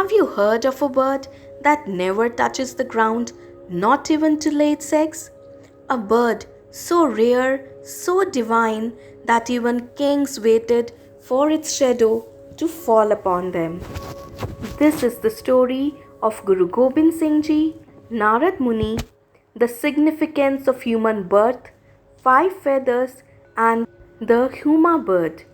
Have you heard of a bird that never touches the ground, not even to lay its eggs? A bird so rare, so divine that even kings waited for its shadow to fall upon them. This is the story of Guru Gobind Singh Ji, Narad Muni, the significance of human birth, five feathers, and the Huma bird.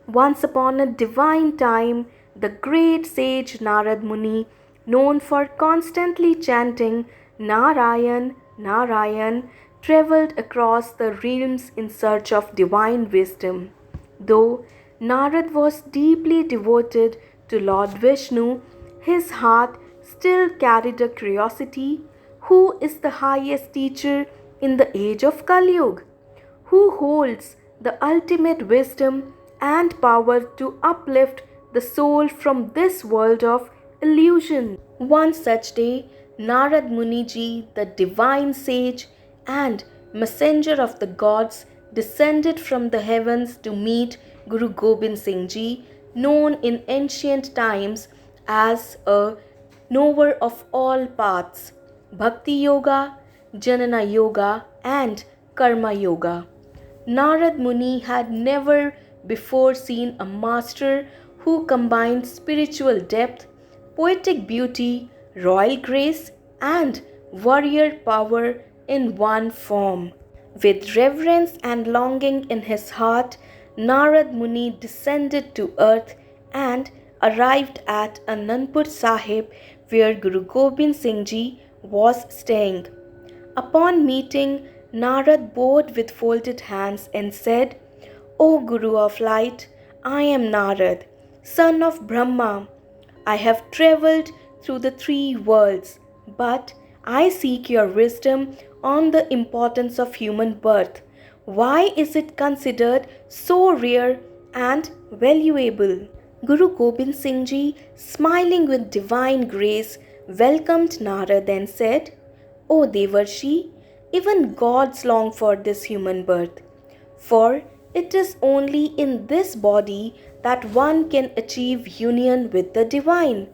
Once upon a divine time, the great sage Narad Muni, known for constantly chanting Narayan, Narayan, travelled across the realms in search of divine wisdom. Though Narad was deeply devoted to Lord Vishnu, his heart still carried a curiosity: who is the highest teacher in the age of Kali Yuga? Who holds the ultimate wisdom and power to uplift the soul from this world of illusion? One such day, Narad Muni Ji, the divine sage and messenger of the gods, descended from the heavens to meet Guru Gobind Singh Ji, known in ancient times as a knower of all paths, Bhakti Yoga, Janana Yoga, and Karma Yoga. Narad Muni had never before seen a master who combined spiritual depth, poetic beauty, royal grace, and warrior power in one form. With reverence and longing in his heart, Narad Muni descended to earth and arrived at Anandpur Sahib, where Guru Gobind Singh Ji was staying. Upon meeting, Narad bowed with folded hands and said, "O Guru of Light, I am Narad, son of Brahma. I have travelled through the three worlds, but I seek your wisdom on the importance of human birth. Why is it considered so rare and valuable?" Guru Gobind Singh Ji, smiling with divine grace, welcomed Narad and said, "O Devarshi, even gods long for this human birth, for it is only in this body that one can achieve union with the divine.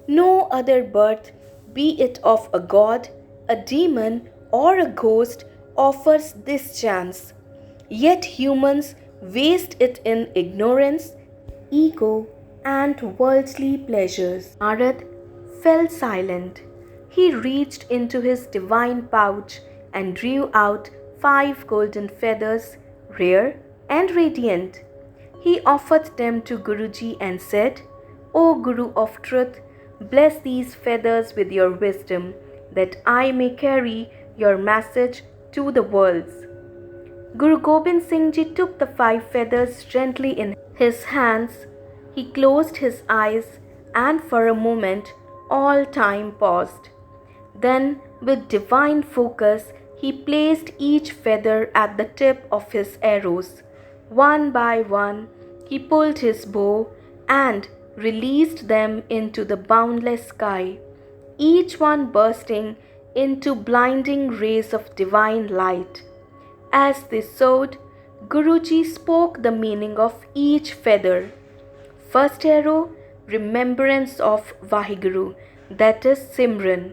No other birth, be it of a god, a demon, or a ghost, offers this chance. Yet humans waste it in ignorance, ego, and worldly pleasures." Narad fell silent. He reached into his divine pouch and drew out 5 golden feathers, rare and radiant. He offered them to Guruji and said, "O Guru of Truth, bless these feathers with your wisdom, that I may carry your message to the worlds." Guru Gobind Singh Ji took the 5 feathers gently in his hands. He closed his eyes, and for a moment all time paused. Then, with divine focus, he placed each feather at the tip of his arrows. One by one, he pulled his bow and released them into the boundless sky, each one bursting into blinding rays of divine light. As they soared, Guruji spoke the meaning of each feather. First arrow, remembrance of Vaheguru, that is Simran.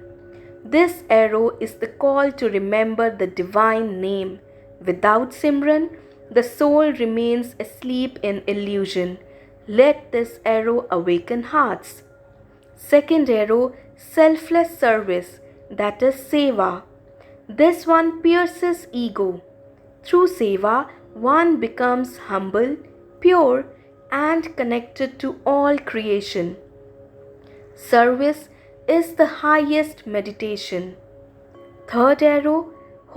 This arrow is the call to remember the divine name. Without Simran, the soul remains asleep in illusion. Let this arrow awaken hearts. Second arrow, selfless service, that is Seva. This one pierces ego. Through Seva, one becomes humble, pure, and connected to all creation. Service is the highest meditation. Third arrow,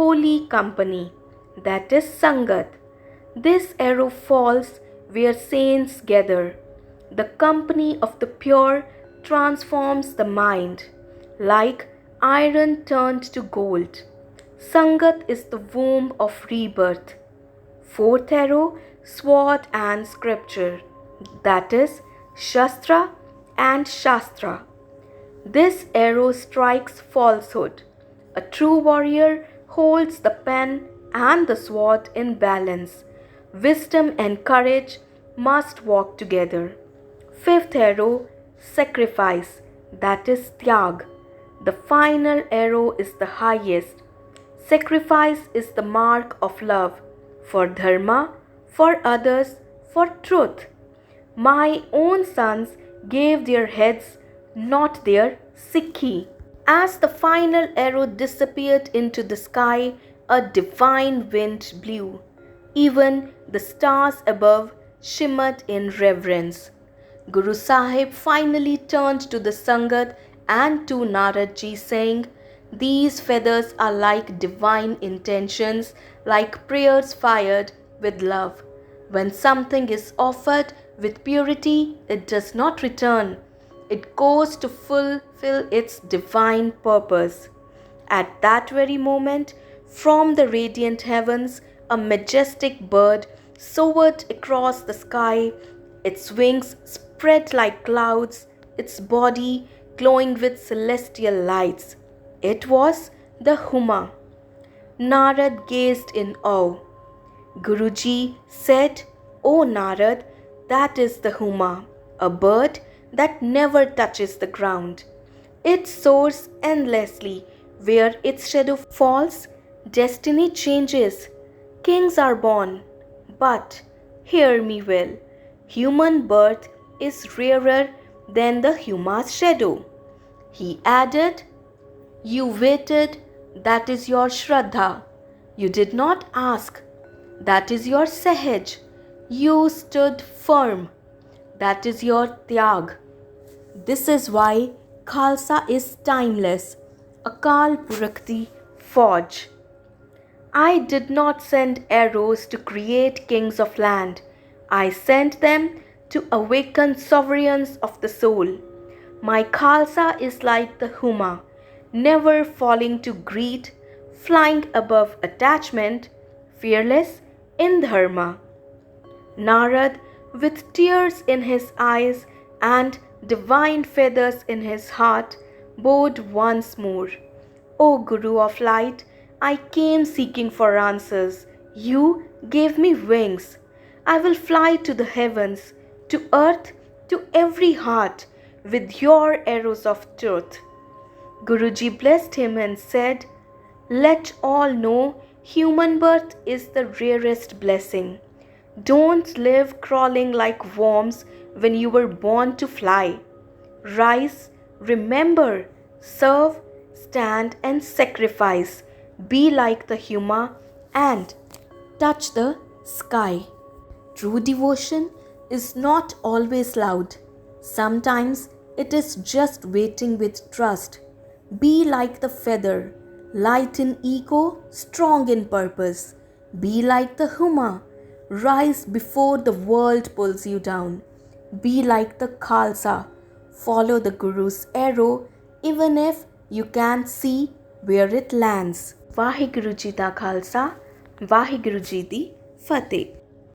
holy company, that is Sangat. This arrow falls where saints gather. The company of the pure transforms the mind, like iron turned to gold. Sangat is the womb of rebirth. Fourth arrow, sword and scripture, that is Shastra and Shastra. This arrow strikes falsehood. A true warrior holds the pen and the sword in balance. Wisdom and courage must walk together. Fifth arrow, sacrifice, that is tyag. The final arrow is the highest. Sacrifice is the mark of love for dharma, for others, for truth. My own sons gave their heads, not their sikhi. As the final arrow disappeared into the sky, a divine wind blew. Even the stars above shimmered in reverence. Guru Sahib finally turned to the Sangat and to Naradji, saying, "These feathers are like divine intentions, like prayers fired with love. When something is offered with purity, it does not return. It goes to fulfill its divine purpose." At that very moment, from the radiant heavens, a majestic bird soared across the sky, its wings spread like clouds, its body glowing with celestial lights. It was the Huma. Narad gazed in awe. Guruji said, "O Narad, that is the Huma, a bird that never touches the ground. It soars endlessly. Where its shadow falls, destiny changes. Kings are born. But hear me well, human birth is rarer than the Huma's shadow." He added, "You waited, that is your Shraddha. You did not ask, that is your Sahaj. You stood firm, that is your Tyag." This is why Khalsa is timeless, Akal Purakh di Fauj. I did not send arrows to create kings of land. I sent them to awaken sovereigns of the soul. My Khalsa is like the Huma, never falling to greed, flying above attachment, fearless in dharma. Narad, with tears in his eyes and divine feathers in his heart, bowed once more. "O Guru of Light, I came seeking for answers. You gave me wings. I will fly to the heavens, to earth, to every heart, with your arrows of truth." Guruji blessed him and said, "Let all know human birth is the rarest blessing. Don't live crawling like worms when you were born to fly. Rise, remember, serve, stand and sacrifice. Be like the Huma and touch the sky." True devotion is not always loud. Sometimes it is just waiting with trust. Be like the feather, light in ego, strong in purpose. Be like the Huma, rise before the world pulls you down. Be like the Khalsa, follow the Guru's arrow even if you can't see where it lands. Vaheguru Ji da Khalsa, Vaheguru Ji di Fateh.